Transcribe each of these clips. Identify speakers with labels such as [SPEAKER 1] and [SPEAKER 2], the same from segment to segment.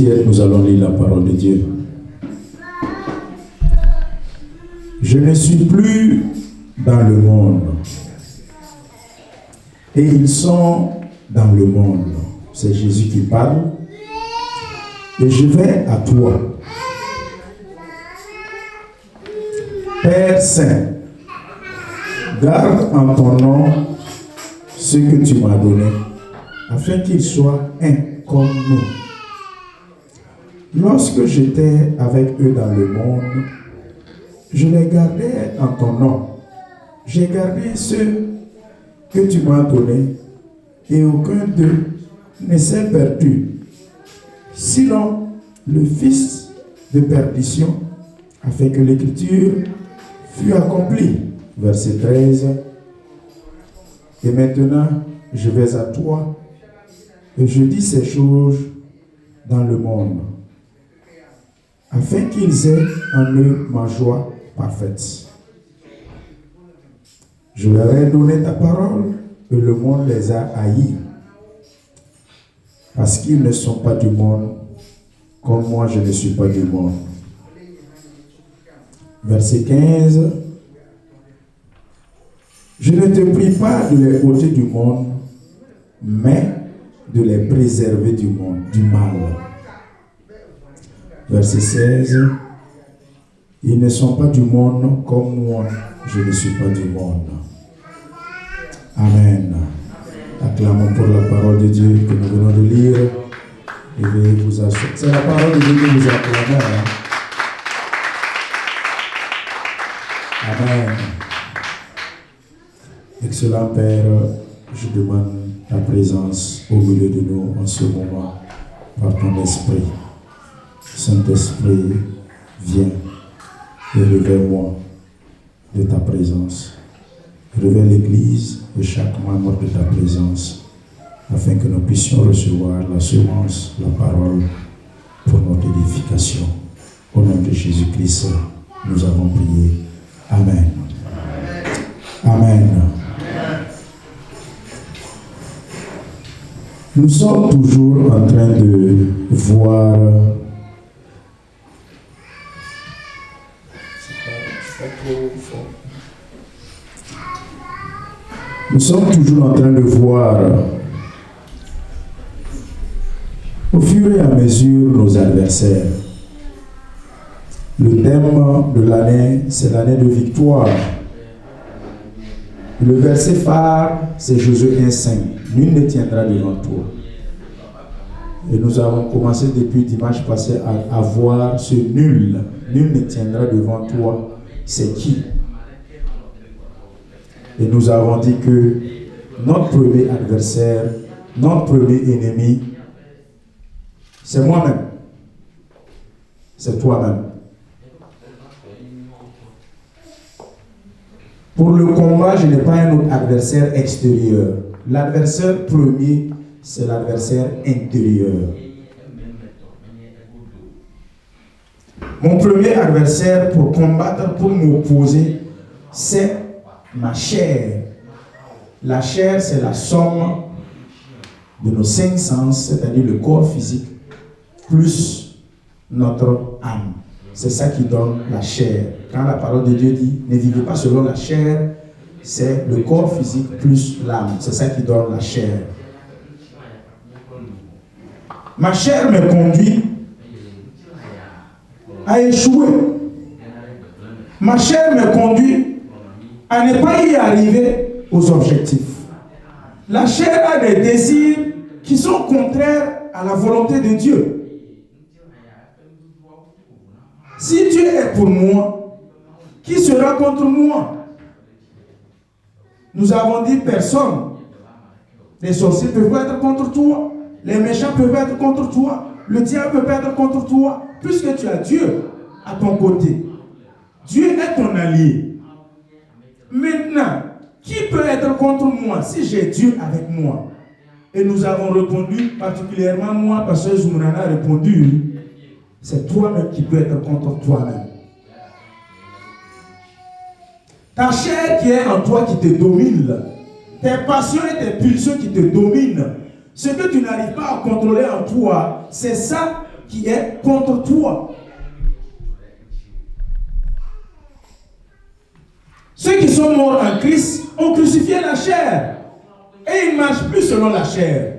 [SPEAKER 1] Nous allons lire la parole de Dieu. Je ne suis plus dans le monde, et ils sont dans le monde. C'est Jésus qui parle. Et je vais à toi. Père Saint, garde en ton nom ce que tu m'as donné, afin qu'ils soient un comme nous. Lorsque j'étais avec eux dans le monde, je les gardais en ton nom. J'ai gardé ceux que tu m'as donnés, et aucun d'eux ne s'est perdu. Sinon, le fils de perdition, afin que l'écriture fût accomplie. Verset 13. Et maintenant, je vais à toi, et je dis ces choses dans le monde, afin qu'ils aient en eux ma joie parfaite. Je leur ai donné ta parole, et le monde les a haïs, parce qu'ils ne sont pas du monde, comme moi je ne suis pas du monde. Verset 15. Je ne te prie pas de les ôter du monde, mais de les préserver du monde, du mal. Verset 16. Ils ne sont pas du monde comme moi, je ne suis pas du monde. Amen. Acclamons pour la parole de Dieu que nous venons de lire. Et veuillez vous asseoir. C'est la parole de Dieu que nous acclamons. Amen. Excellent Père, je demande ta présence au milieu de nous en ce moment par ton esprit. Saint-Esprit, viens et révèle-moi de ta présence. Révèle l'Église et chaque membre de ta présence, afin que nous puissions recevoir la semence, la parole pour notre édification. Au nom de Jésus-Christ, nous avons prié. Amen. Amen. Nous sommes toujours en train de voir au fur et à mesure nos adversaires. Le thème de l'année, c'est l'année de victoire. Le verset phare, c'est Josué 1,5. Nul ne tiendra devant toi. Et nous avons commencé depuis dimanche passé à voir ce nul. Nul ne tiendra devant toi. C'est qui? Et nous avons dit que notre premier adversaire, notre premier ennemi, c'est moi-même. C'est toi-même. Pour le combat, je n'ai pas un autre adversaire extérieur. L'adversaire premier, c'est l'adversaire intérieur. Mon premier adversaire pour combattre, pour m'opposer, c'est ma chair. La chair, c'est la somme de nos 5 sens, c'est-à-dire le corps physique, plus notre âme. C'est ça qui donne la chair. Quand la parole de Dieu dit, ne vivez pas selon la chair, c'est le corps physique plus l'âme. C'est ça qui donne la chair. Ma chair me conduit à échouer. Ma chair me conduit à ne pas y arriver aux objectifs. La chair a des désirs qui sont contraires à la volonté de Dieu. Si Dieu est pour moi, qui sera contre moi? Nous avons dit personne. Les sorciers peuvent être contre toi. Les méchants peuvent être contre toi. Le diable peut être contre toi. Puisque tu as Dieu à ton côté. Dieu est ton allié. Maintenant, qui peut être contre moi si j'ai Dieu avec moi? Et nous avons répondu, particulièrement moi, parce que Zoumounana a répondu, c'est toi-même qui peux être contre toi-même. Ta chair qui est en toi qui te domine, tes passions et tes pulsions qui te dominent, ce que tu n'arrives pas à contrôler en toi, c'est ça qui est contre toi. Ceux qui sont morts en Christ ont crucifié la chair. Et ils ne marchent plus selon la chair.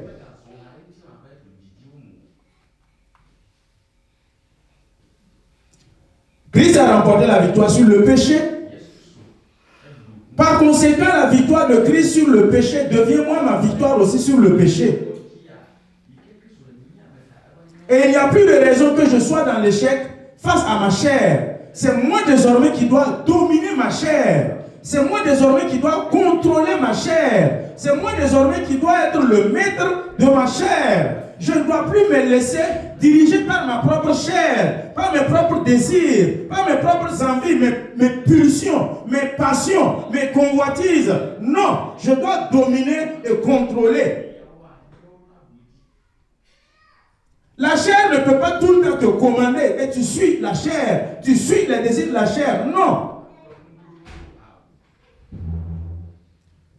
[SPEAKER 1] Christ a remporté la victoire sur le péché. Par conséquent, la victoire de Christ sur le péché devient moi ma victoire aussi sur le péché. Et il n'y a plus de raison que je sois dans l'échec face à ma chair. C'est moi désormais qui dois dominer ma chair. C'est moi désormais qui dois contrôler ma chair. C'est moi désormais qui dois être le maître de ma chair. Je ne dois plus me laisser diriger par ma propre chair, par mes propres désirs, par mes propres envies, mes pulsions, mes passions, mes convoitises. Non, je dois dominer et contrôler. La chair ne peut pas tout le temps te commander et tu suis la chair, tu suis les désirs de la chair. Non.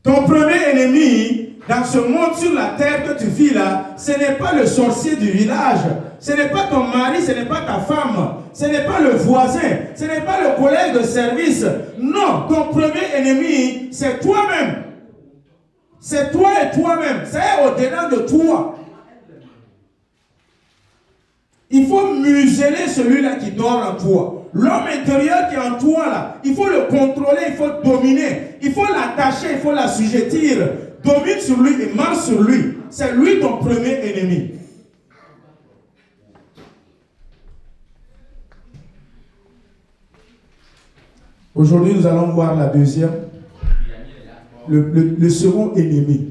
[SPEAKER 1] Ton premier ennemi dans ce monde sur la terre que tu vis là, ce n'est pas le sorcier du village, ce n'est pas ton mari, ce n'est pas ta femme, ce n'est pas le voisin, ce n'est pas le collègue de service. Non, ton premier ennemi, c'est toi-même. C'est toi et toi-même. C'est au-dedans de toi. Il faut museler celui-là qui dort en toi. L'homme intérieur qui est en toi, là, il faut le contrôler, il faut dominer, il faut l'attacher, il faut l'assujettir. Domine sur lui et marche sur lui. C'est lui ton premier ennemi. Aujourd'hui, nous allons voir la deuxième, le second ennemi.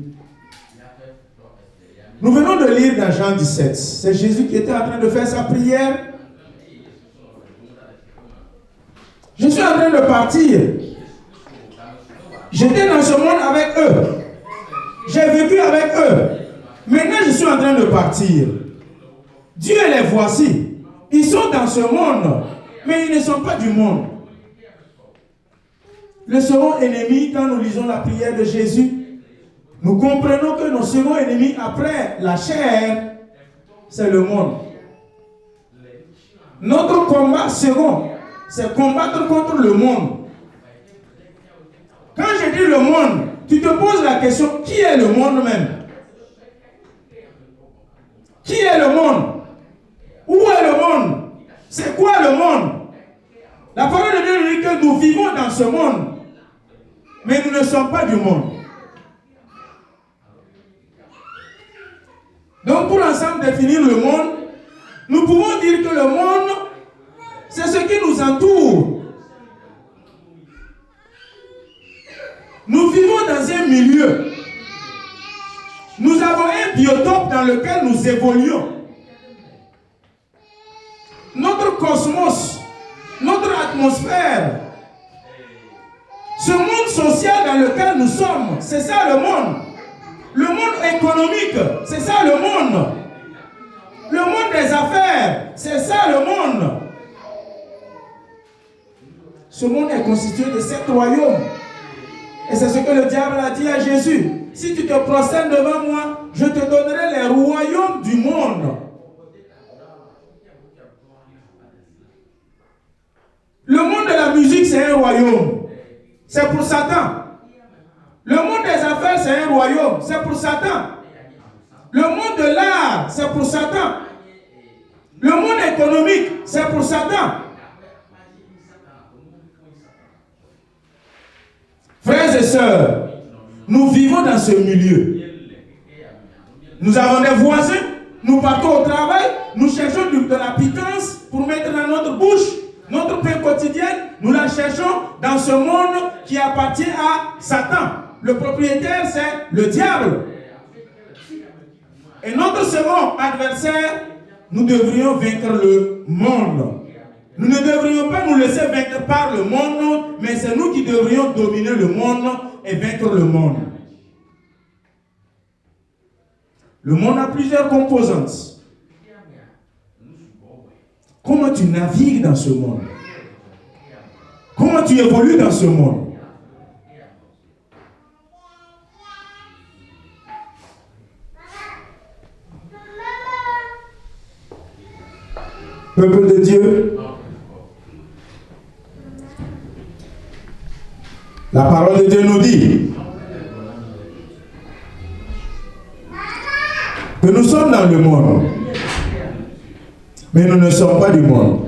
[SPEAKER 1] Nous venons de lire dans Jean 17. C'est Jésus qui était en train de faire sa prière. Je suis en train de partir. J'étais dans ce monde avec eux. J'ai vécu avec eux. Maintenant, je suis en train de partir. Dieu les voici. Ils sont dans ce monde, mais ils ne sont pas du monde. Le second ennemi, quand nous lisons la prière de Jésus, nous comprenons que nos seconds ennemis après la chair, c'est le monde. Notre combat second, c'est combattre contre le monde. Quand je dis le monde, tu te poses la question, qui est le monde même? Qui est le monde? Où est le monde? C'est quoi le monde? La parole de Dieu nous dit que nous vivons dans ce monde, mais nous ne sommes pas du monde. Donc pour ensemble définir le monde, nous pouvons dire que le monde, c'est ce qui nous entoure. Nous vivons dans un milieu. Nous avons un biotope dans lequel nous évoluons. Notre cosmos, notre atmosphère, ce monde social dans lequel nous sommes, c'est ça le monde. Le monde économique, c'est ça le monde. Le monde des affaires, c'est ça le monde. Ce monde est constitué de 7 royaumes. Et c'est ce que le diable a dit à Jésus. Si tu te prosternes devant moi, je te donnerai les royaumes du monde. Le monde de la musique, c'est un royaume. C'est pour Satan. Le monde des affaires, c'est un royaume. C'est pour Satan. Le monde de l'art, c'est pour Satan. Le monde économique, c'est pour Satan. Frères et sœurs, nous vivons dans ce milieu. Nous avons des voisins, nous partons au travail, nous cherchons de la pitance pour mettre dans notre bouche. Notre pain quotidienne, nous la cherchons dans ce monde qui appartient à Satan. Le propriétaire, c'est le diable. Et notre second adversaire, nous devrions vaincre le monde. Nous ne devrions pas nous laisser vaincre par le monde, mais c'est nous qui devrions dominer le monde et vaincre le monde. Le monde a plusieurs composantes. Comment tu navigues dans ce monde? Comment tu évolues dans ce monde? Peuple de Dieu, la parole de Dieu nous dit que nous sommes dans le monde, mais nous ne sommes pas du monde.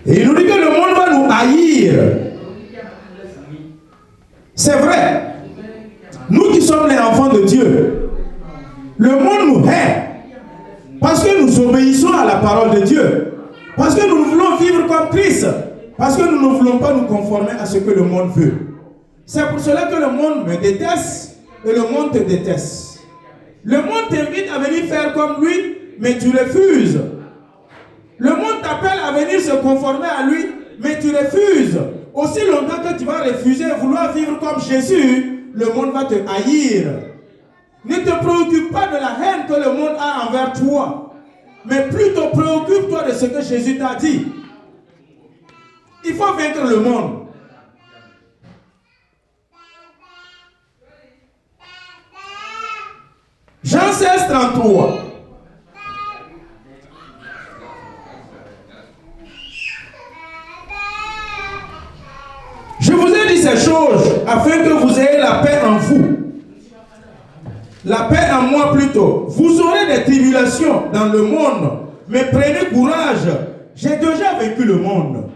[SPEAKER 1] Et il nous dit que le monde va nous haïr. C'est vrai. Nous qui sommes les enfants de Dieu, le monde nous hait. Parce que nous obéissons à la parole de Dieu. Parce que nous voulons vivre comme Christ. Parce que nous ne voulons pas nous conformer à ce que le monde veut. C'est pour cela que le monde me déteste et le monde te déteste. Le monde t'invite à venir faire comme lui, mais tu refuses. Le monde t'appelle à venir se conformer à lui, mais tu refuses. Aussi longtemps que tu vas refuser et vouloir vivre comme Jésus, le monde va te haïr. Ne te préoccupe pas de la haine que le monde a envers toi, mais plutôt préoccupe-toi de ce que Jésus t'a dit. Il faut vaincre le monde. Jean 16, 33. Je vous ai dit ces choses afin que vous ayez la paix en vous. La paix en moi plutôt. Vous aurez des tribulations dans le monde, mais prenez courage. J'ai déjà vaincu le monde.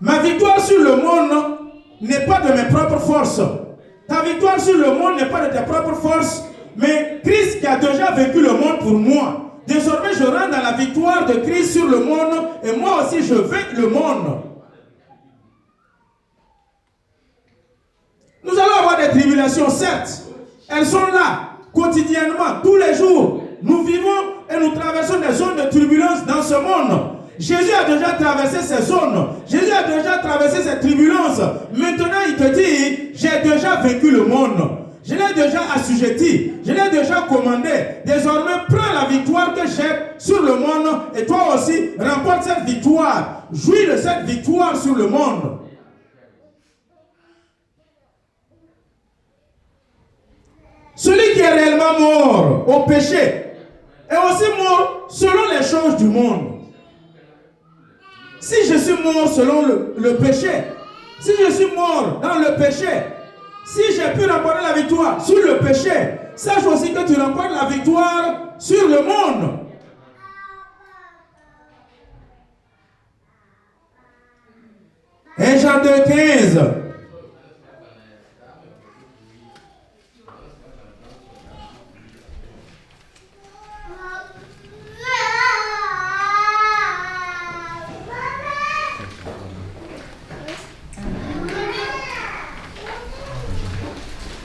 [SPEAKER 1] Ma victoire sur le monde n'est pas de mes propres forces. Ta victoire sur le monde n'est pas de tes propres forces, mais Christ qui a déjà vaincu le monde pour moi. Désormais, je rentre dans la victoire de Christ sur le monde et moi aussi, je vainc le monde. Nous allons avoir des tribulations, certes. Elles sont là, quotidiennement, tous les jours. Nous vivons et nous traversons des zones de turbulence dans ce monde. Jésus a déjà traversé ces zones. Jésus a déjà traversé ces turbulences. Maintenant, il te dit, j'ai déjà vaincu le monde. Je l'ai déjà assujetti. Je l'ai déjà commandé. Désormais, prends la victoire que j'ai sur le monde et toi aussi, remporte cette victoire. Jouis de cette victoire sur le monde. Celui qui est réellement mort au péché est aussi mort selon les choses du monde. Si je suis mort selon le péché, si je suis mort dans le péché, si j'ai pu remporter la victoire sur le péché, sache aussi que tu remportes la victoire sur le monde. Et Jean 2, 15.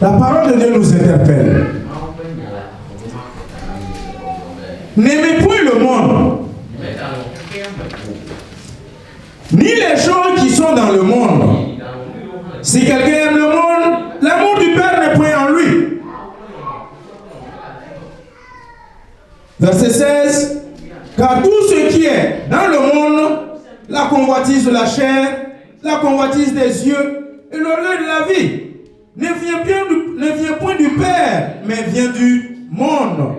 [SPEAKER 1] La parole de Dieu nous interpelle. N'aimez point le monde, ni les choses qui sont dans le monde. Si quelqu'un aime le monde, l'amour du Père n'est point en lui. Verset 16. Car tout ce qui est dans le monde, la convoitise de la chair, la convoitise des yeux et l'orgueil de la vie, ne vient point du Père, mais vient du monde.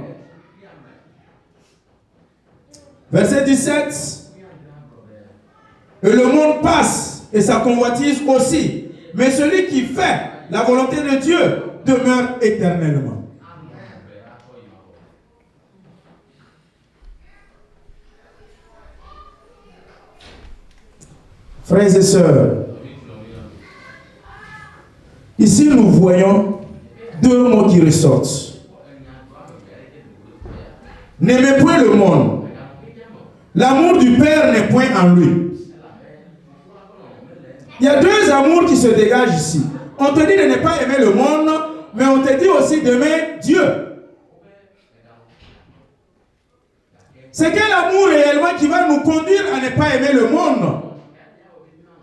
[SPEAKER 1] Verset 17. Et le monde passe, et sa convoitise aussi. Mais celui qui fait la volonté de Dieu demeure éternellement. Frères et sœurs, ici nous voyons deux mots qui ressortent. N'aimez point le monde. L'amour du Père n'est point en lui. Il y a deux amours qui se dégagent ici. On te dit de ne pas aimer le monde, mais on te dit aussi d'aimer Dieu. C'est quel amour réellement qui va nous conduire à ne pas aimer le monde?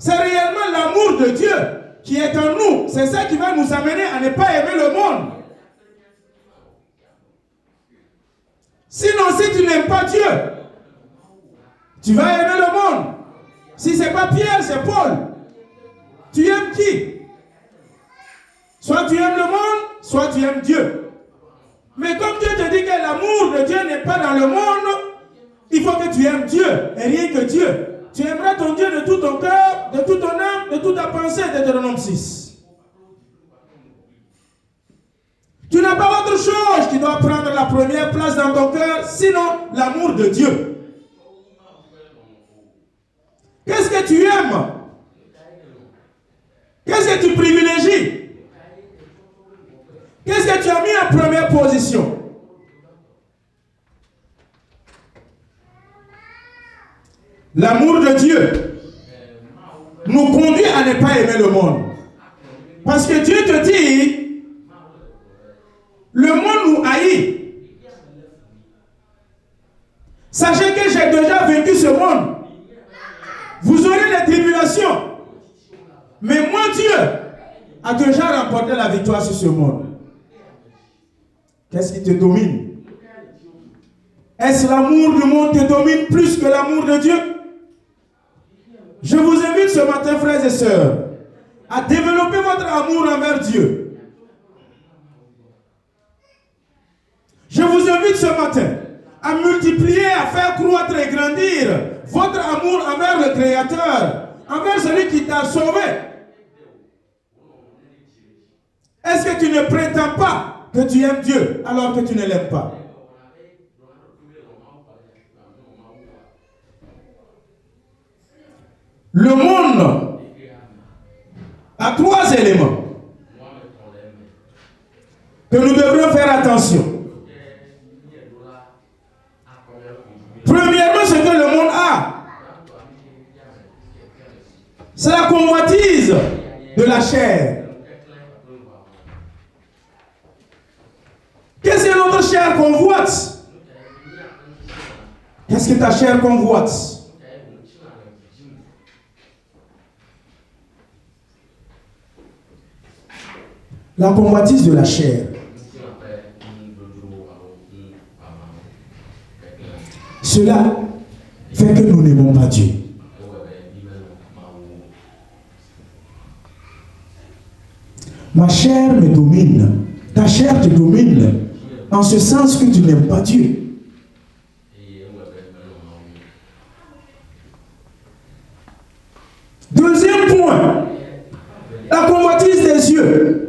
[SPEAKER 1] C'est réellement l'amour de Dieu qui est en nous. C'est ça qui va nous amener à ne pas aimer le monde. Sinon, si tu n'aimes pas Dieu, tu vas aimer le monde. Si ce n'est pas Pierre, c'est Paul. Tu aimes qui? Soit tu aimes le monde, soit tu aimes Dieu. Mais comme Dieu te dit que l'amour de Dieu n'est pas dans le monde, il faut que tu aimes Dieu et rien que Dieu. Tu aimeras ton Dieu de tout ton cœur, de toute ton âme, de toute ta pensée, Deutéronome 6. Tu n'as pas autre chose qui doit prendre la première place dans ton cœur, sinon l'amour de Dieu. Qu'est-ce que tu aimes? Qu'est-ce que tu privilégies? Qu'est-ce que tu as mis en première position? L'amour de Dieu nous conduit à ne pas aimer le monde. Parce que Dieu te dit, le monde nous haït. Sachez que j'ai déjà vaincu ce monde. Vous aurez des tribulations. Mais moi, Dieu, a déjà remporté la victoire sur ce monde. Qu'est-ce qui te domine? Est-ce l'amour du monde qui te domine plus que l'amour de Dieu? Je vous invite ce matin, frères et sœurs, à développer votre amour envers Dieu. Je vous invite ce matin à multiplier, à faire croître et grandir votre amour envers le Créateur, envers celui qui t'a sauvé. Est-ce que tu ne prétends pas que tu aimes Dieu alors que tu ne l'aimes pas? Le monde a 3 éléments que nous devrions faire attention. Premièrement, ce que le monde a, c'est la convoitise de la chair. Qu'est-ce que notre chair convoite? Qu'est-ce que ta chair convoite? La convoitise de la chair. Cela fait que nous n'aimons pas Dieu. Ma chair me domine. Ta chair te domine. En ce sens que tu n'aimes pas Dieu. Deuxième point. La convoitise des yeux.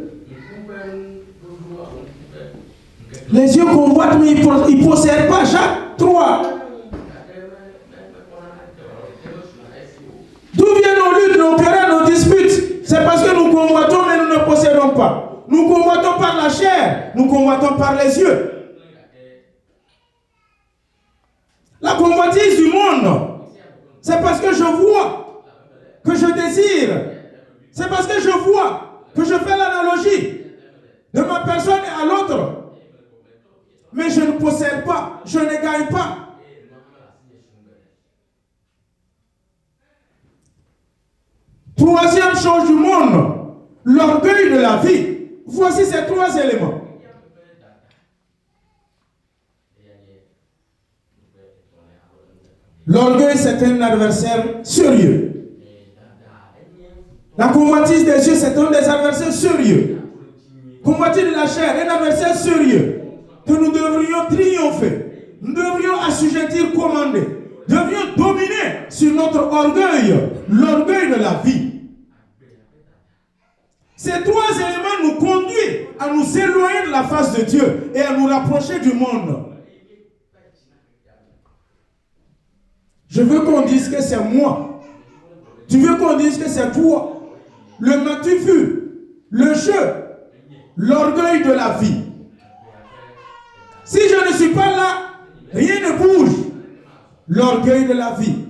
[SPEAKER 1] Les yeux convoitent, mais ils ne possèdent pas. Jacques 3. D'où viennent nos luttes, nos querelles, nos disputes? C'est parce que nous convoitons, mais nous ne possédons pas. Nous convoitons par la chair, nous convoitons par les yeux. La convoitise du monde, c'est parce que je vois, que je désire. C'est parce que je vois, que je fais l'analogie de ma personne à l'autre. Mais je ne possède pas, je ne gagne pas. Troisième chose du monde, l'orgueil de la vie. Voici ces 3 éléments. L'orgueil, c'est un adversaire sérieux. La convoitise des yeux, c'est un des adversaires sérieux. Convoitise de la chair, un adversaire sérieux. Que nous devrions triompher. Nous devrions assujettir, commander. Nous devrions dominer sur notre orgueil, l'orgueil de la vie. Ces 3 éléments nous conduisent à nous éloigner de la face de Dieu et à nous rapprocher du monde. Je veux qu'on dise que c'est moi. Tu veux qu'on dise que c'est toi. Le matufu, le jeu, l'orgueil de la vie. Si je ne suis pas là, rien ne bouge. L'orgueil de la vie.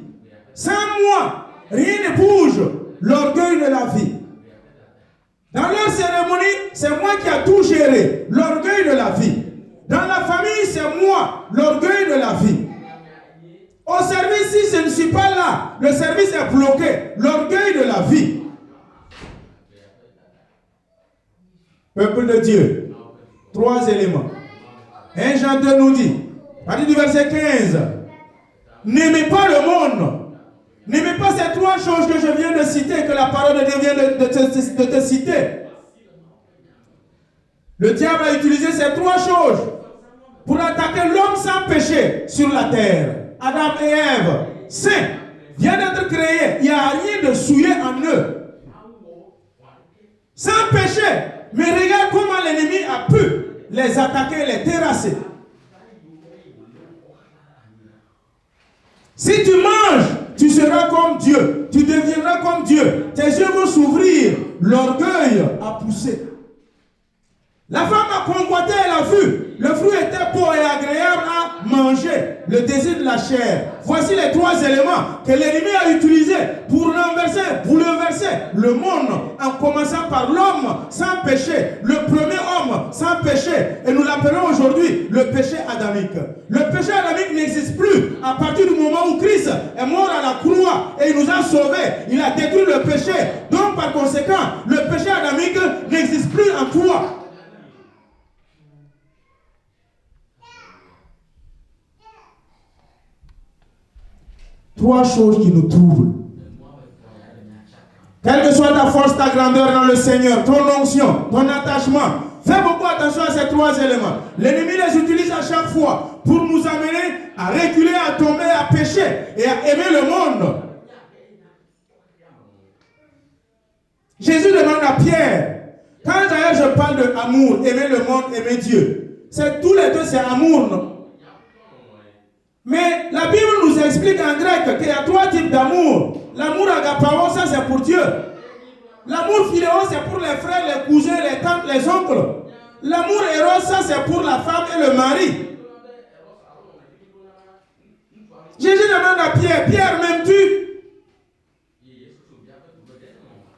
[SPEAKER 1] Sans moi, rien ne bouge. L'orgueil de la vie. Dans leur cérémonie, c'est moi qui ai tout géré. L'orgueil de la vie. Dans la famille, c'est moi. L'orgueil de la vie. Au service, si je ne suis pas là, le service est bloqué. L'orgueil de la vie. Peuple de Dieu. 3 éléments. 1 Jean 2 nous dit, à partir du verset 15, n'aimez pas le monde. N'aimez pas ces 3 choses que je viens de citer, que la parole de Dieu vient de te citer. Le diable a utilisé ces 3 choses pour attaquer l'homme sans péché sur la terre. Adam et Ève, saints, viennent d'être créés. Il n'y a rien de souillé en eux. Sans péché. Mais regarde comment l'ennemi a pu les attaquer, les terrasser. Si tu manges, tu seras comme Dieu. Tu deviendras comme Dieu. Tes yeux vont s'ouvrir. L'orgueil a poussé. La femme a convoité, elle a vu. Le fruit était beau et agréable à manger. Le désir de la chair. Voici les 3 éléments que l'ennemi a utilisés pour renverser, bouleverser le monde. En commençant par l'homme sans péché. Le premier homme sans péché. Et nous l'appelons aujourd'hui le péché adamique. Le péché adamique n'existe plus à partir du moment où Christ est mort à la croix et il nous a sauvés. Il a détruit le péché. Donc par conséquent, le péché adamique n'existe plus en toi. Trois choses qui nous troublent. Quelle que soit ta force, ta grandeur dans le Seigneur, ton onction, ton attachement, fais beaucoup attention à ces 3 éléments. L'ennemi les utilise à chaque fois pour nous amener à reculer, à tomber, à pécher et à aimer le monde. Jésus demande à Pierre, quand d'ailleurs je parle de amour, aimer le monde, aimer Dieu, c'est tous les deux, c'est amour, non? Mais la Bible nous explique en grec qu'il y a 3 types d'amour. L'amour agapao, ça c'est pour Dieu. L'amour philéo, c'est pour les frères, les cousins, les tantes, les oncles. L'amour éros, ça c'est pour la femme et le mari. Jésus demande à Pierre, Pierre m'aimes-tu?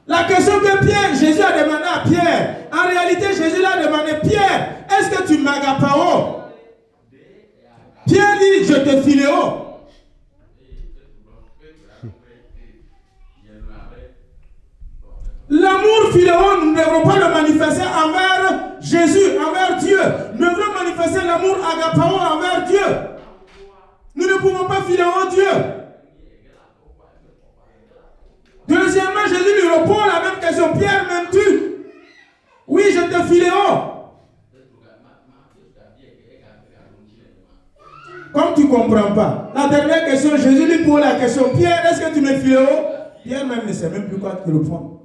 [SPEAKER 1] La question que Jésus a demandé à Pierre, en réalité Jésus l'a demandé, Pierre, est-ce que tu m'agapao? Pierre dit, je te philéo. L'amour philéo, nous ne devrons pas le manifester envers Jésus, envers Dieu. Nous devons manifester l'amour agapao envers Dieu. Nous ne pouvons pas philéo Dieu. Deuxièmement, Jésus lui répond la même question. Pierre, m'aimes-tu? Oui, je te philéo. Comme tu ne comprends pas. La dernière question, Jésus lui pose la question. Pierre, est-ce que tu me philéo? Pierre même ne sait même plus quoi te répondre.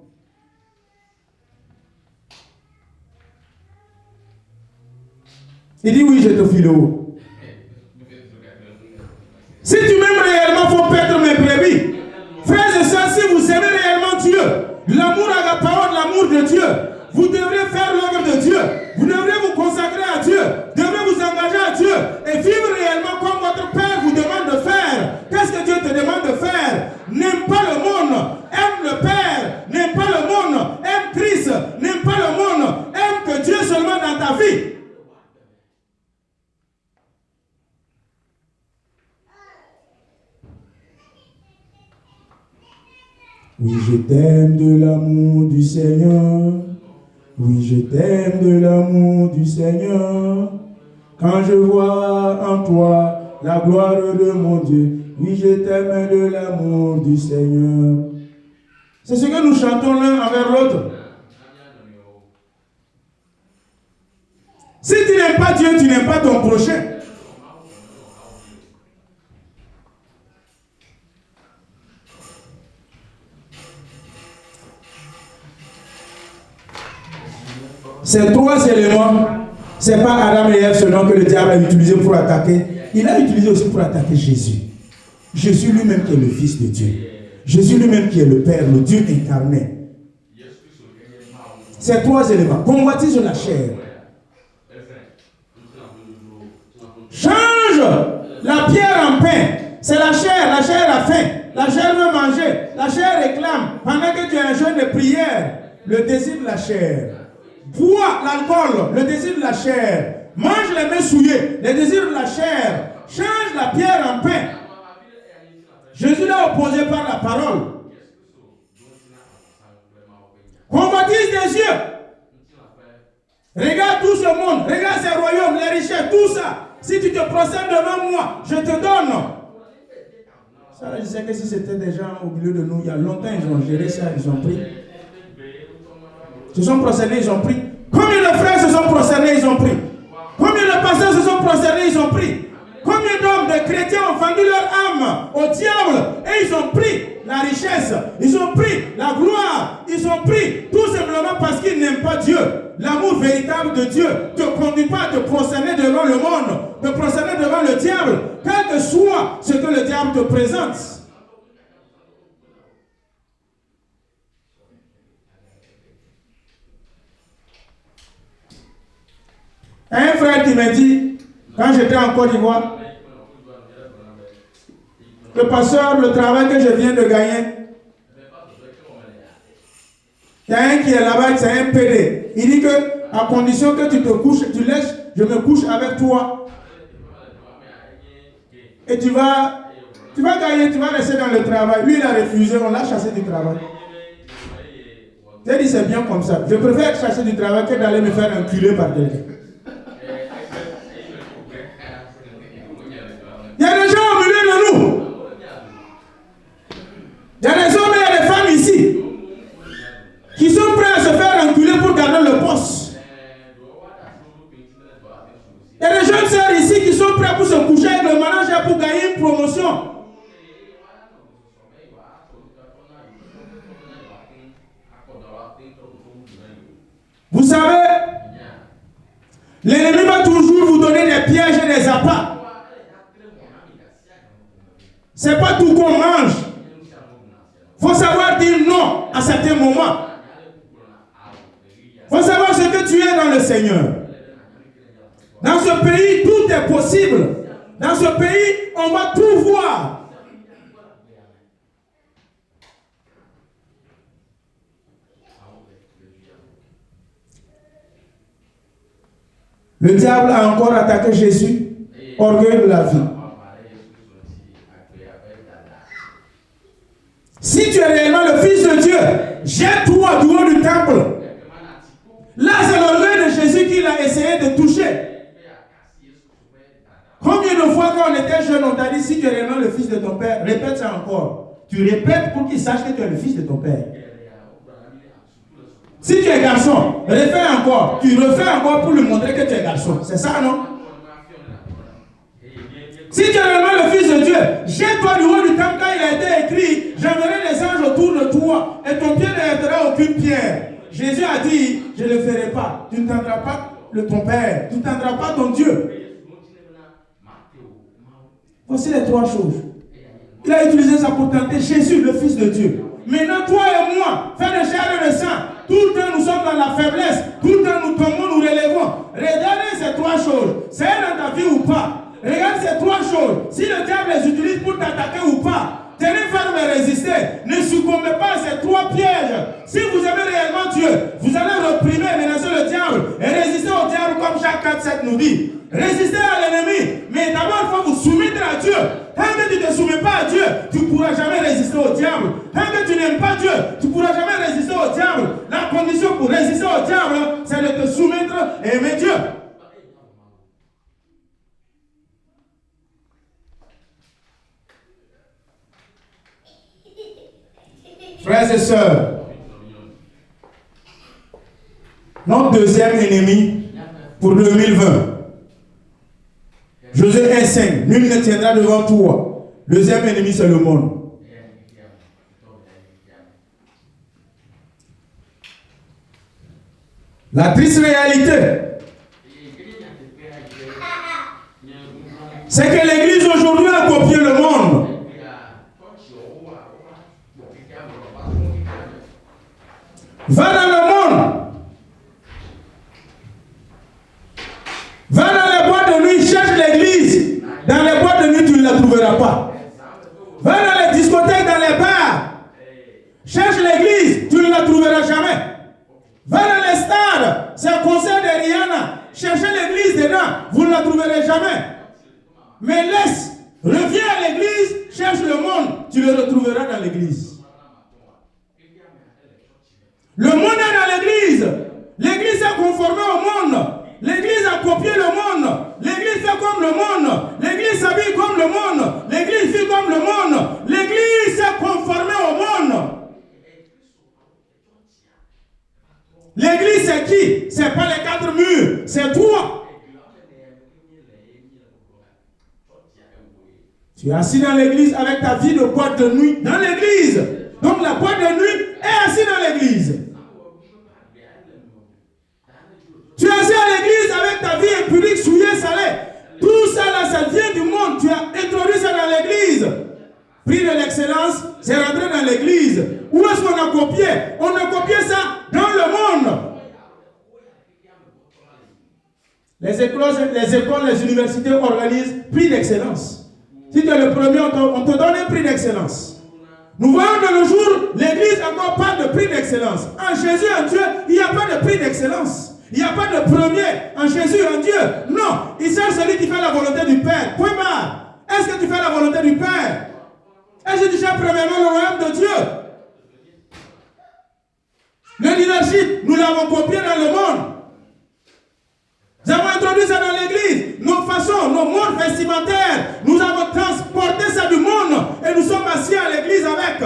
[SPEAKER 1] Il dit oui, je te philéo. Si tu m'aimes réellement, il faut perdre mes brebis. Frères et sœurs, si vous aimez réellement Dieu, l'amour agapao, l'amour de Dieu, vous devrez faire l'œuvre de Dieu. Vous devrez vous consacrer à Dieu. Vous devrez vous engager à Dieu. Et vivre réellement comme votre Père vous demande de faire. Qu'est-ce que Dieu te demande de faire? N'aime pas le monde. Aime le Père. N'aime pas le monde. Aime Christ. N'aime pas le monde. Aime que Dieu seulement dans ta vie. Oui, je t'aime de l'amour du Seigneur. Oui, je t'aime de l'amour du Seigneur. Quand je vois en toi la gloire de mon Dieu. Oui, je t'aime de l'amour du Seigneur. C'est ce que nous chantons l'un envers l'autre. Si tu n'aimes pas Dieu, tu n'aimes pas ton prochain. Ces 3 éléments, ce n'est pas Adam et Ève seulement que le diable a utilisé pour attaquer. Il a utilisé aussi pour attaquer Jésus. Jésus lui-même qui est le Fils de Dieu. Jésus lui-même qui est le Père, le Dieu incarné. Ces 3 éléments. Convoitise de la chair. Change la pierre en pain. C'est la chair a faim. La chair veut manger. La chair réclame. Pendant que tu es un jeûne de prière, le désir de la chair. Bois l'alcool, le désir de la chair. Mange les mains souillées, le désir de la chair. Change la pierre en pain. Jésus l'a opposé par la parole. Convoitise des yeux. Regarde tout ce monde, regarde ces royaumes, les richesses, tout ça. Si tu te procèdes devant moi, je te donne. Ça, je sais que si c'était des gens au milieu de nous, il y a longtemps, ils ont géré ça, ils ont pris. Ils se sont procédés, ils ont pris. Combien de frères se sont procédés, ils ont pris. Combien de pasteurs se sont prosternés, ils ont pris? Combien d'hommes, de chrétiens ont vendu leur âme au diable et ils ont pris la richesse, ils ont pris la gloire, ils ont pris tout simplement parce qu'ils n'aiment pas Dieu. L'amour véritable de Dieu ne te conduit pas à te prosterner devant le monde, te prosterner devant le diable, quel que soit ce que le diable te présente. Un frère qui m'a dit, quand j'étais en Côte d'Ivoire, que pasteur, le travail que je viens de gagner, il y a un qui est là-bas, c'est un PD. Il dit que, à condition que tu te couches, tu laisses, je me couche avec toi. Et tu vas gagner, tu vas rester dans le travail. Lui, il a refusé, on l'a chassé du travail. J'ai dit, c'est bien comme ça. Je préfère être chassé du travail que d'aller me faire enculer par quelqu'un. Il y a des gens au milieu de nous. Il y a des hommes et il y a des femmes ici qui sont prêts à se faire enculer pour garder le poste. Il y a des jeunes sœurs ici qui sont prêts pour se coucher avec le manager pour gagner une promotion. Vous savez, l'ennemi va toujours vous donner des pièges et des appâts. Ce n'est pas tout qu'on mange. Il faut savoir dire non à certains moments. Il faut savoir ce que tu es dans le Seigneur. Dans ce pays, tout est possible. Dans ce pays, on va tout voir. Le diable a encore attaqué Jésus, orgueil de la vie. Si tu es réellement le Fils de Dieu, jette-toi du haut du temple. Là, c'est l'orgueil de Jésus qu'il a essayé de toucher. Combien de fois quand on était jeune, on t'a dit, si tu es réellement le Fils de ton Père, répète ça encore. Tu répètes pour qu'il sache que tu es le Fils de ton Père. Si tu es garçon, refais encore. Tu refais encore pour lui montrer que tu es garçon. C'est ça, non? Si tu es réellement le Fils de Dieu, jette-toi du haut du temple quand il a été écrit, j'enverrai des anges autour de toi et ton pied ne heurtera aucune pierre. Jésus a dit, je ne le ferai pas. Tu ne tendras pas ton Père, tu ne tendras pas ton Dieu. Voici les trois choses. Il a utilisé ça pour tenter Jésus, le Fils de Dieu. Maintenant, toi et moi, fait de chair et de sang, tout le temps nous sommes dans la faiblesse, tout le temps nous tombons, nous relevons. Regardez ces trois choses. C'est dans ta vie ou pas? Regarde ces trois choses. Si le diable les utilise pour t'attaquer ou pas, tenez ferme et résistez. Ne succombez pas à ces trois pièges. Si vous aimez réellement Dieu, vous allez reprimer et menacer le diable et résister au diable comme Jacques 4,7 nous dit. Résistez à l'ennemi, mais d'abord il faut vous soumettre à Dieu. Tant que tu ne te soumets pas à Dieu, tu ne pourras jamais résister au diable. Tant que tu n'aimes pas Dieu, tu ne pourras jamais résister au diable. La condition pour résister au diable, c'est de te soumettre et aimer Dieu. Frères et sœurs, notre deuxième ennemi pour 2020, Josué 1,5, nul ne tiendra devant toi. Deuxième ennemi, c'est le monde. La triste réalité, c'est que l'Église aujourd'hui a copié le monde. Va dans le monde. Va dans les boîtes de nuit, cherche l'église. Dans les boîtes de nuit, tu ne la trouveras pas. Va dans les discothèques, dans les bars. Cherche l'église, tu ne la trouveras jamais. Va dans les stades, c'est un concert de Rihanna. Cherchez l'église dedans, vous ne la trouverez jamais. Mais laisse, reviens à l'église, cherche le monde, tu le retrouveras dans l'église. Le monde est dans l'église. L'église s'est conformée au monde. L'église a copié le monde. L'église fait comme le monde. L'église s'habille comme le monde. L'église vit comme le monde. L'église s'est conformée au monde. L'église c'est qui? C'est pas les quatre murs. C'est toi. Tu es assis dans l'église avec ta vie de boîte de nuit dans l'église. Donc la boîte de nuit est assise dans l'église. Tu es assis à l'église avec ta vie impudique, souillée, salée. Tout ça là, ça vient du monde. Tu as introduit ça dans l'église. Prix de l'excellence, c'est rentré dans l'église. Où est-ce qu'on a copié? On a copié ça dans le monde. Les écoles, les universités organisent prix d'excellence. Si tu es le premier, on te donne un prix d'excellence. Nous voyons de nos jours, l'église encore parle de prix d'excellence. En Jésus, en Dieu, il n'y a pas de prix d'excellence. Il n'y a pas de premier en Jésus, en Dieu. Non, il sert celui qui fait la volonté du Père. Point barre. Est-ce que tu fais la volonté du Père? Est-ce que tu cherches premièrement le royaume de Dieu? Le leadership, nous l'avons copié dans le monde. Nous avons introduit ça dans l'église. Nos façons, nos modes vestimentaires, nous avons transporté ça du monde et nous sommes assis à l'église avec.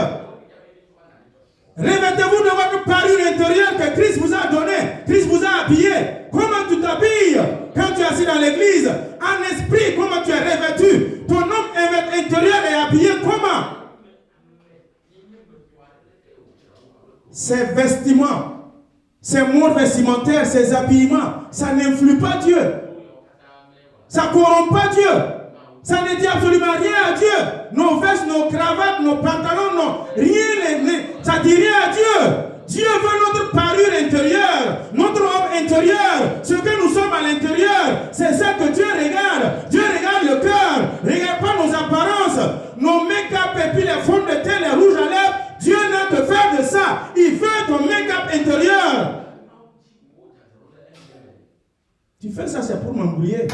[SPEAKER 1] Revêtez-vous de votre parure intérieure que Christ vous a donné. Christ vous a habillé. Comment tu t'habilles quand tu es assis dans l'église? En esprit, comment tu es revêtu? Ton homme intérieur est habillé comment? Ses vestiments, ses modes vestimentaires, ses habillements, ça n'influe pas Dieu. Ça ne corrompt pas Dieu. Ça ne dit absolument rien à Dieu. Nos vestes, nos cravates, nos pantalons, non, rien, ça ne dit rien à Dieu. Dieu veut notre parure intérieure, notre homme intérieur, ce que nous sommes à l'intérieur. C'est ça que Dieu regarde. Dieu regarde le cœur, regarde pas nos apparences, nos make-up et puis les fonds de teint, les rouges à lèvres. Dieu n'a que faire de ça. Il veut ton make-up intérieur. Tu fais ça, c'est pour m'embrouiller.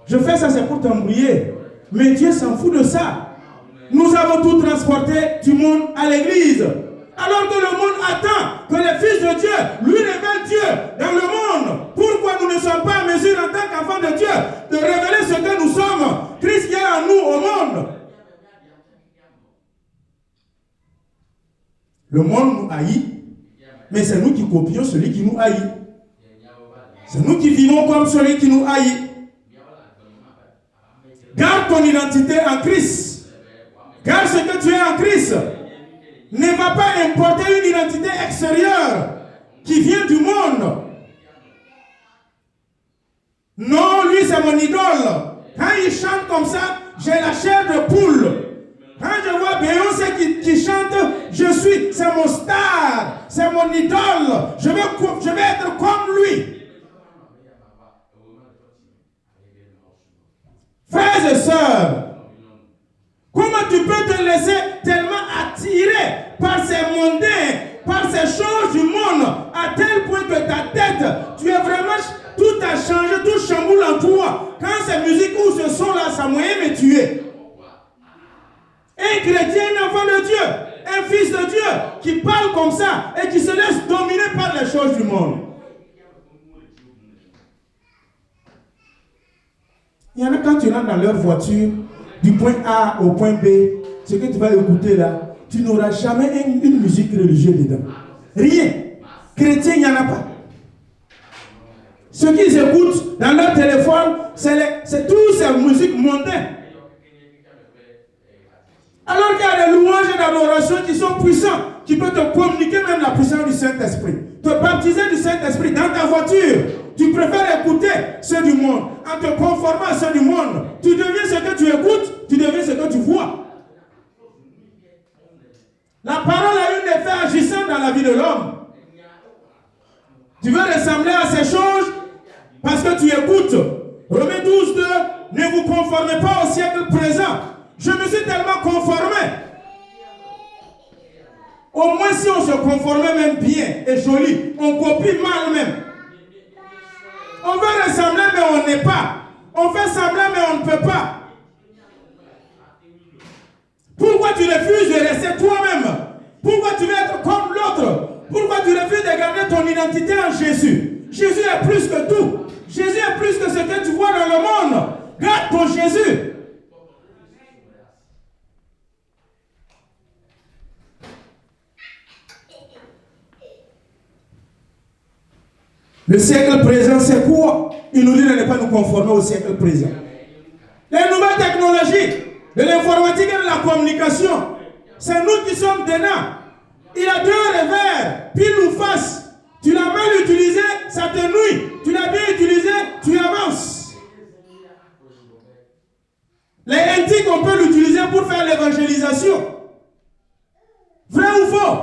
[SPEAKER 1] Je fais ça, c'est pour t'embrouiller. Mais Dieu s'en fout de ça. Nous avons tout transporté du monde à l'église. Alors que le monde attend que les fils de Dieu lui révèlent Dieu dans le monde. Pourquoi nous ne sommes pas en mesure en tant qu'enfants de Dieu de révéler ce que nous sommes? Christ qui est en nous au monde. Le monde nous haït, mais c'est nous qui copions celui qui nous haït. C'est nous qui vivons comme celui qui nous haït. Garde ton identité en Christ. Garde ce que tu es en Christ. Ne va pas importer une identité extérieure qui vient du monde. Non, lui c'est mon idole. Quand il chante comme ça, j'ai la chair de poule. Quand je vois Beyoncé qui chante, c'est mon star, c'est mon idole. Je vais être comme lui. Frères et sœurs, comment tu peux te laisser tellement attirer par ces mondains, par ces choses du monde, à tel point que ta tête, tu es vraiment, tout a changé, tout chamboule en toi. Quand ces musiques ou ce son-là, ça moyen me tuer. Un chrétien, un enfant de Dieu, un fils de Dieu, qui parle comme ça et qui se laisse dominer par les choses du monde. Il y en a quand tu rentres dans leur voiture, du point A au point B, ce que tu vas écouter là, tu n'auras jamais une musique religieuse dedans. Rien. Chrétien, il n'y en a pas. Ce qu'ils écoutent dans leur téléphone, c'est toutes ces musiques mondaines. Alors qu'il y a des louanges et d'adoration qui sont puissants, qui peuvent te communiquer même la puissance du Saint-Esprit. Te baptiser du Saint-Esprit dans ta voiture. Tu préfères écouter ceux du monde en te conformant à ceux du monde. Tu deviens ce que tu écoutes, tu deviens ce que tu vois. La parole a un effet agissant dans la vie de l'homme. Tu veux ressembler à ces choses parce que tu écoutes. Romains 12, 2, ne vous conformez pas au siècle présent. Je me suis tellement conformé. Au moins si on se conformait même bien et joli, on copie mal même. On veut ressembler mais on n'est pas. On fait semblant mais on ne peut pas. Pourquoi tu refuses de rester toi-même? Pourquoi tu veux être comme l'autre? Pourquoi tu refuses de garder ton identité en Jésus? Jésus est plus que tout. Jésus est plus que ce que tu vois dans le monde. Garde ton Jésus. Le siècle présent, c'est quoi? Il nous dit de ne pas nous conformer au siècle présent. Les nouvelles technologies, de l'informatique et de la communication. C'est nous qui sommes dedans. Il a deux revers, pile ou face. Tu l'as mal utilisé, ça te nuit. Tu l'as bien utilisé, tu avances. Les NTIC, on peut l'utiliser pour faire l'évangélisation. Vrai ou faux?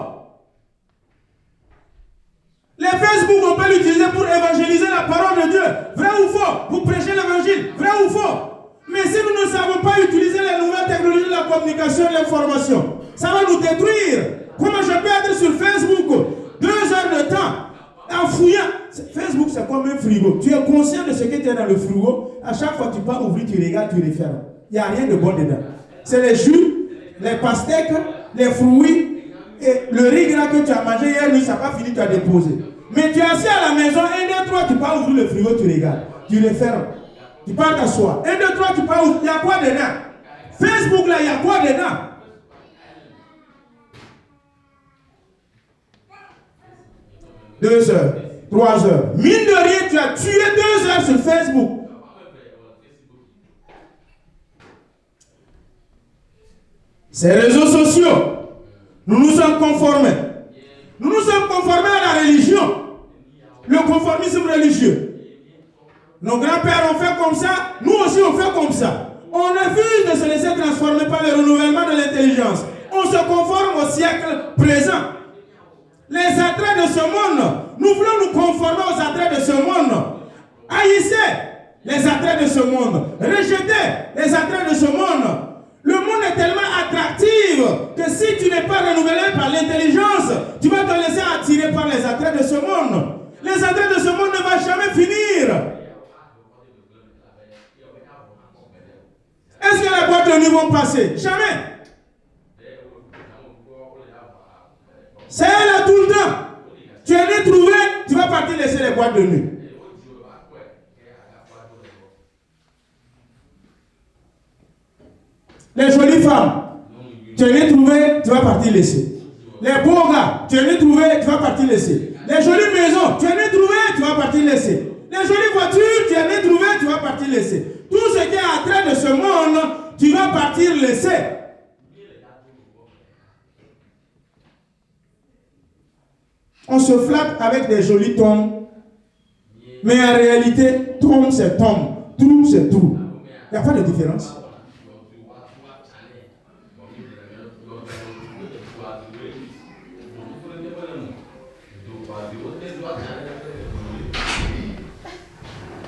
[SPEAKER 1] Les Facebook, on peut l'utiliser pour évangéliser la parole de Dieu. Vrai ou faux? Pour prêcher l'évangile. Vrai ou faux? Mais si nous ne savons pas utiliser les nouvelles technologies de la communication et de l'information, ça va nous détruire. Comment je peux être sur Facebook 2 heures de temps en fouillant? Facebook, c'est comme un frigo. Tu es conscient de ce qui est dans le frigo. À chaque fois que tu pars ouvrir, tu regardes, tu refermes. Il n'y a rien de bon dedans. C'est les jus, les pastèques, les fruits et le riz gras que tu as mangé hier nuit, ça n'a pas fini, tu as déposé. Mais tu es assis à la maison, 1, 2, 3, tu pars ouvrir le frigo, tu regardes, tu refermes. Tu pars t'asseoir. 1, 2, 3, tu pars ouvrir. Il y a quoi dedans? Facebook là, il y a quoi dedans? Deux heures, 3 heures. Mine de rien, tu as tué 2 heures sur Facebook. Ces réseaux sociaux, nous nous sommes conformés. Nous nous sommes conformés à la religion. Le conformisme religieux. Nos grands-pères ont fait comme ça, nous aussi on fait comme ça. On refuse de se laisser transformer par le renouvellement de l'intelligence. On se conforme au siècle présent. Les attraits de ce monde, nous voulons nous conformer aux attraits de ce monde. Haïssez les attraits de ce monde. Rejetez les attraits de ce monde. Le monde est tellement attractif que si tu n'es pas renouvelé par l'intelligence, tu vas te laisser attirer par les attraits de ce monde. Les attraits de ce monde ne vont jamais finir. Est-ce que les boîtes de nuit vont passer? Jamais. C'est là tout le temps. Tu es né trouvé, tu vas partir laisser les boîtes de nuit. Les jolies femmes, tu es né trouvé, tu vas partir laisser. Les beaux gars, tu es né trouvé, tu vas partir laisser. Les jolies maisons, tu es né trouvé, tu vas partir laisser. Les jolies voitures, tu es né trouvé, tu vas partir laisser. Tout ce qui est attrait de ce monde, tu vas partir laisser. On se flatte avec des jolis tombes, mais en réalité, tombe c'est tombe, trou c'est trou. Il n'y a pas de différence.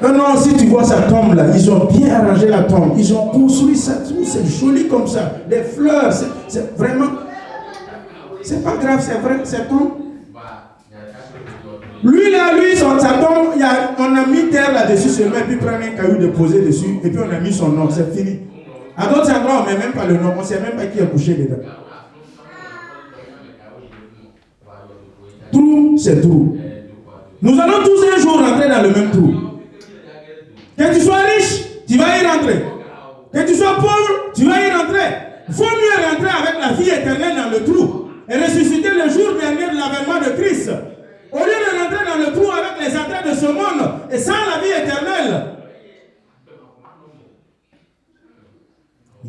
[SPEAKER 1] Non, si tu vois sa tombe là, ils ont bien arrangé la tombe, ils ont construit ça, c'est joli comme ça, des fleurs, c'est vraiment, c'est pas grave, c'est vrai, c'est tombe. Lui là, sa tombe, on a mis terre là-dessus seulement, et puis prendre un caillou déposé dessus, et puis on a mis son nom, c'est fini. À d'autres endroits, on ne met même pas le nom, on ne sait même pas qui est couché dedans. Trou, c'est trou. Nous allons tous un jour rentrer dans le même trou. Que tu sois riche, tu vas y rentrer. Que tu sois pauvre, tu vas y rentrer. Il faut mieux rentrer avec la vie éternelle dans le trou et ressusciter le jour dernier de l'avènement de Christ. Au lieu de rentrer dans le trou avec les attraits de ce monde et sans la vie éternelle.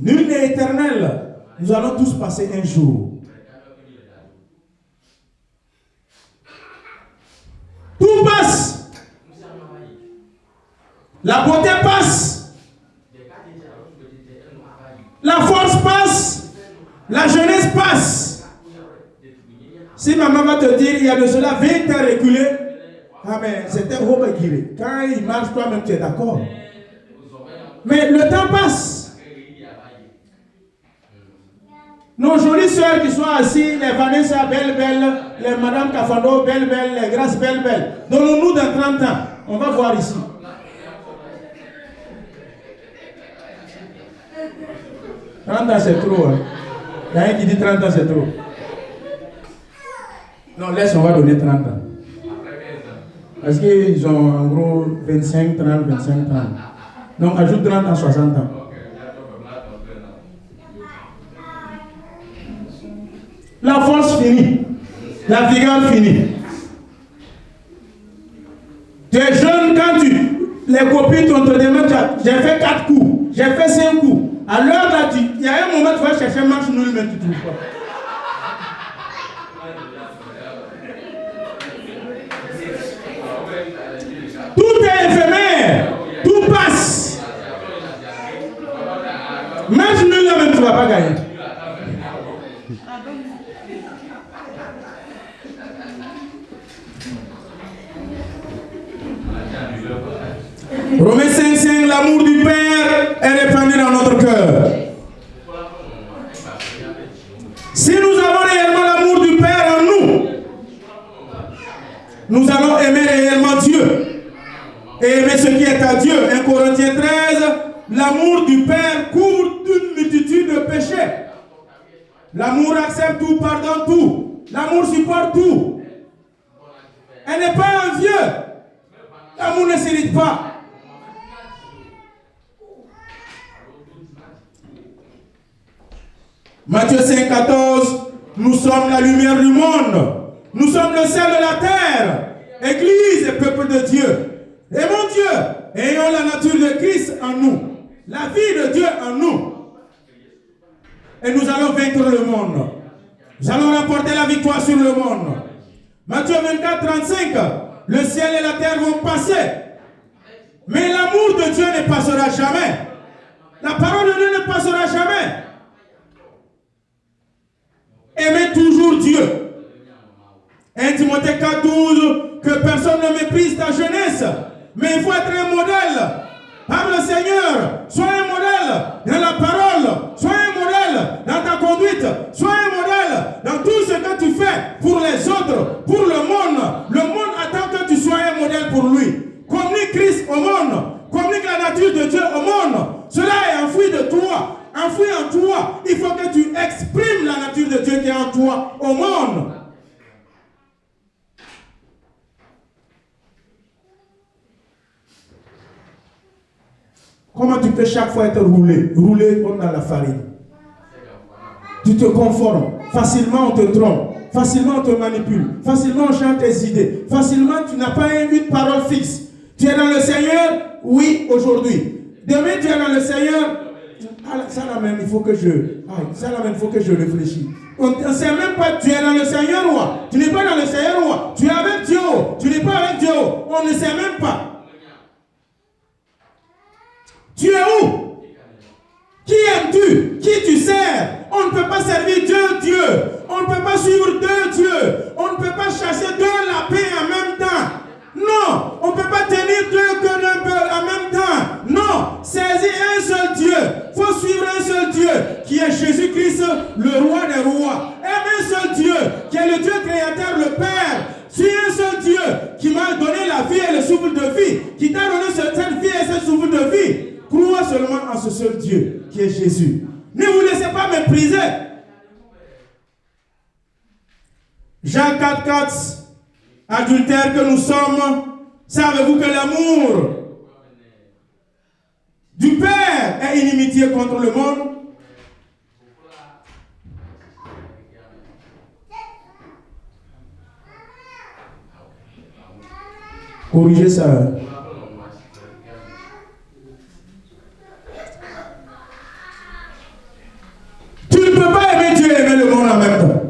[SPEAKER 1] Nul n'est éternel. Nous allons tous passer un jour. Tout passe. La beauté passe. La force passe. La jeunesse passe. Si maman va te dire, il y a de cela 20 ans reculé, ah mais c'était Robert Guiré. Quand il marche, toi-même tu es d'accord. Mais le temps passe. Nos jolies sœurs qui sont assises, les Vanessa belle, les Madame Kafando belle, les Grâce belle. Donnons-nous dans 30 ans. On va voir ici. 30 ans c'est trop. Hein. Il y a un qui dit 30 ans c'est trop. Non, laisse, on va donner 30 ans. Parce qu'ils ont en gros 25, 30. Donc ajoute 30 ans, 60 ans. La force finie. La vigueur finie. Tu es jeune quand les copines te demandent, j'ai fait 4 coups, j'ai fait 5 coups. À l'heure là, il y a un moment, tu vas chercher un match nul, mais tu ne trouves pas. Tout est éphémère. Tout passe. Match nul, là même, tu ne vas pas gagner. Romains 5:5, l'amour du Père est répandu dans notre cœur. Si nous avons réellement l'amour du Père en nous, nous allons aimer réellement Dieu et aimer ce qui est à Dieu. 1 Corinthiens 13, l'amour du Père couvre une multitude de péchés. L'amour accepte tout, pardonne tout. L'amour supporte tout. Elle n'est pas envieux. L'amour ne s'irrite pas. Matthieu 5:14, nous sommes la lumière du monde. Nous sommes le sel de la terre. Église et peuple de Dieu. Aimons Dieu. Ayons la nature de Christ en nous. La vie de Dieu en nous. Et nous allons vaincre le monde. Nous allons remporter la victoire sur le monde. Matthieu 24:35, le ciel et la terre vont passer. Mais l'amour de Dieu ne passera jamais. La parole de Dieu ne passera jamais. Aimez toujours Dieu. 1 Timothée 4:12, que personne ne méprise ta jeunesse, mais il faut être un modèle. Par le Seigneur, sois un modèle dans la parole, sois un modèle dans ta conduite, sois un modèle dans tout ce que tu fais pour les autres, pour le monde. Le monde attend que tu sois un modèle pour lui. Communique Christ au monde, communique la nature de Dieu au monde. Cela est enfoui de toi, enfoui en toi. Il faut que tu exprimes la nature de Dieu qui est en toi au monde. Comment tu peux chaque fois être roulé comme dans la farine? Tu te conformes. Facilement on te trompe. Facilement on te manipule. Facilement on change tes idées. Facilement tu n'as pas une parole fixe. Tu es dans le Seigneur, oui, aujourd'hui. Demain tu es dans le Seigneur. Ça là même, il faut que je réfléchisse. On ne sait même pas, tu es dans le Seigneur ou tu n'es pas dans le Seigneur ou tu es avec Dieu, tu n'es pas avec Dieu. On ne sait même pas. Tu es où? Qui aimes-tu? Qui tu sers? On ne peut pas servir Dieu. On ne peut pas suivre Dieu. On ne peut pas chasser deux lapins en même temps. Non, on ne peut pas tenir deux queues en même temps. Non, saisis un seul Dieu. Il faut suivre un seul Dieu qui est Jésus-Christ, le roi des rois. Aime un seul Dieu qui est le Dieu créateur, le Père. Suis un seul Dieu qui m'a donné la vie et le souffle de vie, qui t'a donné cette vie et ce souffle de vie. Crois seulement en ce seul Dieu qui est Jésus. Ne vous laissez pas mépriser. Jean 4:4, adultères que nous sommes, savez-vous que l'amour du Père est inimitié contre le monde? Corrigez ça. Tu ne peux pas aimer Dieu et aimer le monde en même temps.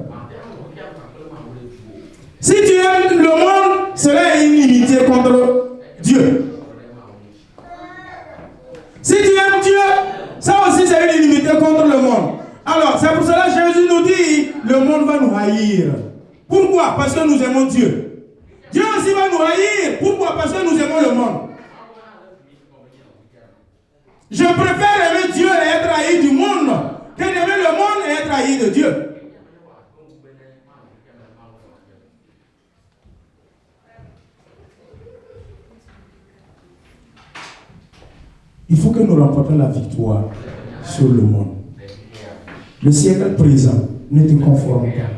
[SPEAKER 1] Si tu aimes le monde, cela est une inimitié contre Dieu. Si tu aimes Dieu, ça aussi c'est une inimitié contre le monde. Alors, c'est pour cela que Jésus nous dit, le monde va nous haïr. Pourquoi? Parce que nous aimons Dieu. Dieu aussi va nous haïr. Pourquoi? Parce que nous aimons le monde. Je préfère aimer Dieu et être haï du monde que d'aimer le monde et être haï de Dieu. Il faut que nous remportions la victoire sur le monde. Le siècle présent, ne te conforme pas.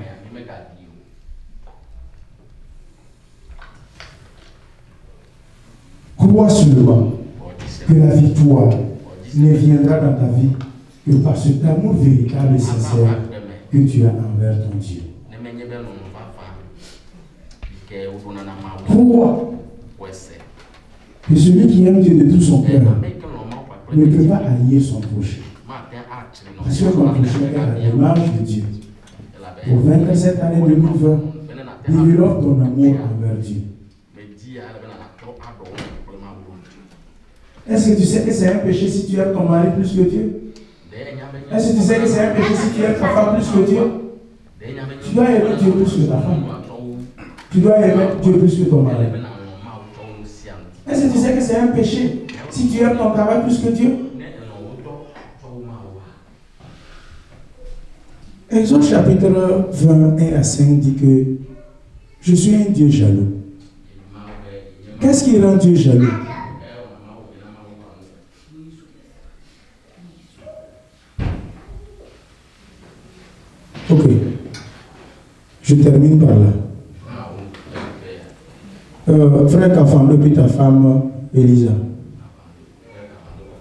[SPEAKER 1] Crois seulement que la victoire ne viendra dans ta vie que par cet amour véritable et sincère que tu as envers ton Dieu. Crois que celui qui aime Dieu de tout son cœur ne peut pas haïr son prochain. Mission Conclusion est à l'image de Dieu. Pour vaincre cette année 2020, développe ton amour envers Dieu. Est-ce que tu sais que c'est un péché si tu aimes ton mari plus que Dieu? Est-ce que tu sais que c'est un péché si tu aimes ta femme plus que Dieu? Tu dois aimer Dieu plus que ta femme. Tu dois aimer Dieu plus que ton mari. Est-ce que tu sais que c'est un péché si tu aimes ton travail plus que Dieu? Exode chapitre 21 à 5 dit que je suis un Dieu jaloux. Qu'est-ce qui rend Dieu jaloux? Ok. Je termine par là. Frère Kafando et puis ta femme Elisa.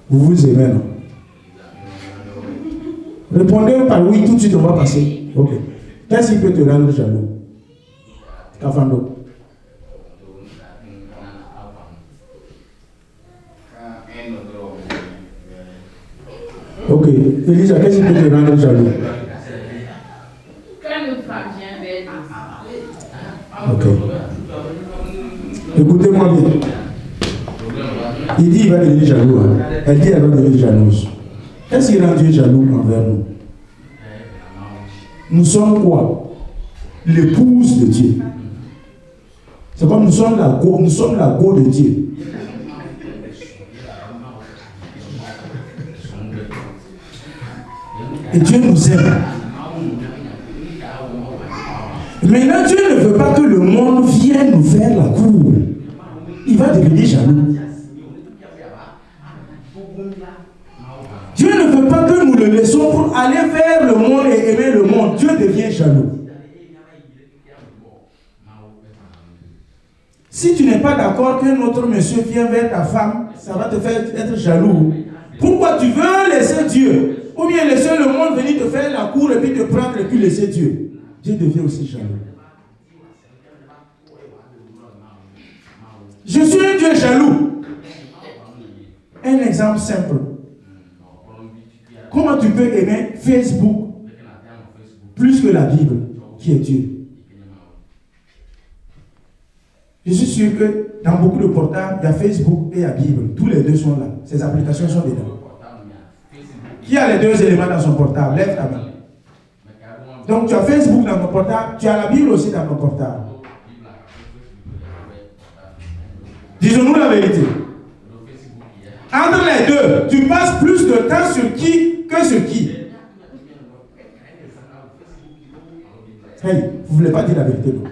[SPEAKER 1] Vous vous aimez, non? Répondez par oui, tout de suite on va passer. Ok. Qu'est-ce qui peut te rendre jaloux? Kafando. Ok. Elisa, qu'est-ce qui peut te rendre jaloux?
[SPEAKER 2] Quand notre femme vient vers nous.
[SPEAKER 1] Ok. Écoutez-moi bien. Il dit qu'il va devenir jaloux. Hein. Elle dit qu'elle va devenir jalouse. Qu'est-ce qui rend Dieu jaloux envers nous? Nous sommes quoi? L'épouse de Dieu. C'est comme nous sommes la go de Dieu. Et Dieu nous aime. Maintenant, Dieu ne veut pas que le monde vienne nous faire la cour. Il va devenir jaloux. Dieu ne veut pas que nous le laissons pour aller vers le monde et aimer le monde. Dieu devient jaloux. Si tu n'es pas d'accord que notre monsieur vienne vers ta femme, ça va te faire être jaloux. Pourquoi tu veux laisser Dieu? Ou bien laisser le monde venir te faire la cour et puis te prendre et puis laisser Dieu? Dieu devient aussi jaloux. Je suis un Dieu jaloux. Un exemple simple. Comment tu peux aimer Facebook plus que la Bible, qui est Dieu? Je suis sûr que dans beaucoup de portables, il y a Facebook et la Bible. Tous les deux sont là. Ces applications sont dedans. Qui a les deux éléments dans son portable? Lève ta main. Donc tu as Facebook dans ton portable, tu as la Bible aussi dans ton portable. Disons-nous la vérité. Entre les deux, tu passes plus de temps sur qui que sur qui. Hey, vous ne voulez pas dire la vérité, non?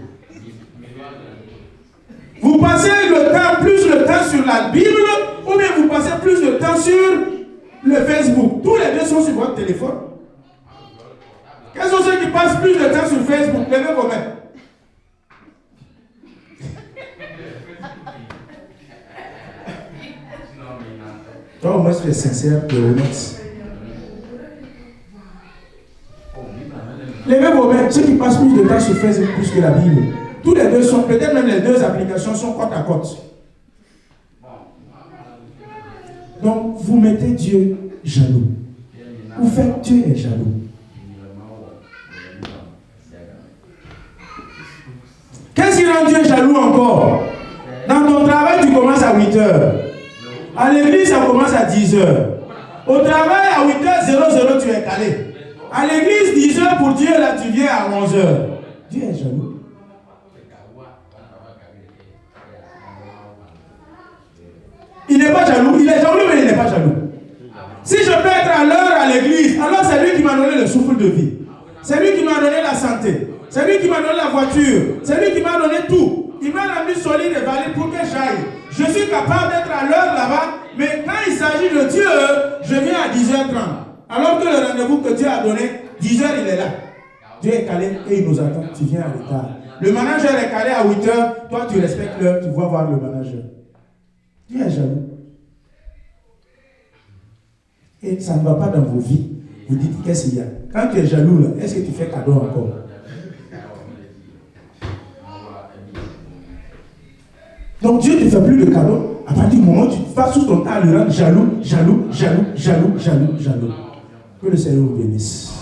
[SPEAKER 1] Vous passez plus de temps sur la Bible ou bien vous passez plus de temps sur le Facebook. Tous les deux sont sur votre téléphone. Quels sont ceux qui passent plus de temps sur Facebook? Levez vos mains. Toi, moi, je suis sincère et honnête. Levez vos mains. Ceux qui passent plus de temps sur Facebook plus que la Bible. Tous les deux sont, peut-être même les deux applications sont côte à côte. Donc, vous mettez Dieu jaloux. Vous faites Dieu est jaloux. Qu'est-ce qui rend Dieu jaloux encore? Dans ton travail, tu commences à 8 heures. À l'église, ça commence à 10 heures. Au travail, à 8h00, tu es calé. À l'église, 10 heures pour Dieu, là, tu viens à 11 heures. Dieu est jaloux. Il n'est pas jaloux. Il est jaloux, mais il n'est pas jaloux. Si je peux être à l'heure à l'église, alors c'est lui qui m'a donné le souffle de vie. C'est lui qui m'a donné la santé. C'est lui qui m'a donné la voiture. C'est lui qui m'a donné tout. Il m'a rendu solide et valide pour que j'aille. Je suis capable d'être à l'heure là-bas, mais quand il s'agit de Dieu, je viens à 10h30. Alors que le rendez-vous que Dieu a donné, 10h, il est là. Dieu est calé et il nous attend. Tu viens en retard. Le manager est calé à 8h. Toi, tu respectes l'heure. Tu vas voir le manager. Dieu est jaloux. Et ça ne va pas dans vos vies. Vous dites, qu'est-ce qu'il y a? Quand tu es jaloux, là, est-ce que tu fais cadeau encore? Donc Dieu ne te fait plus de cadeaux. À partir du moment où tu passes tout ton temps à le rendre jaloux, jaloux, jaloux, jaloux, jaloux, jaloux. Que le Seigneur vous bénisse.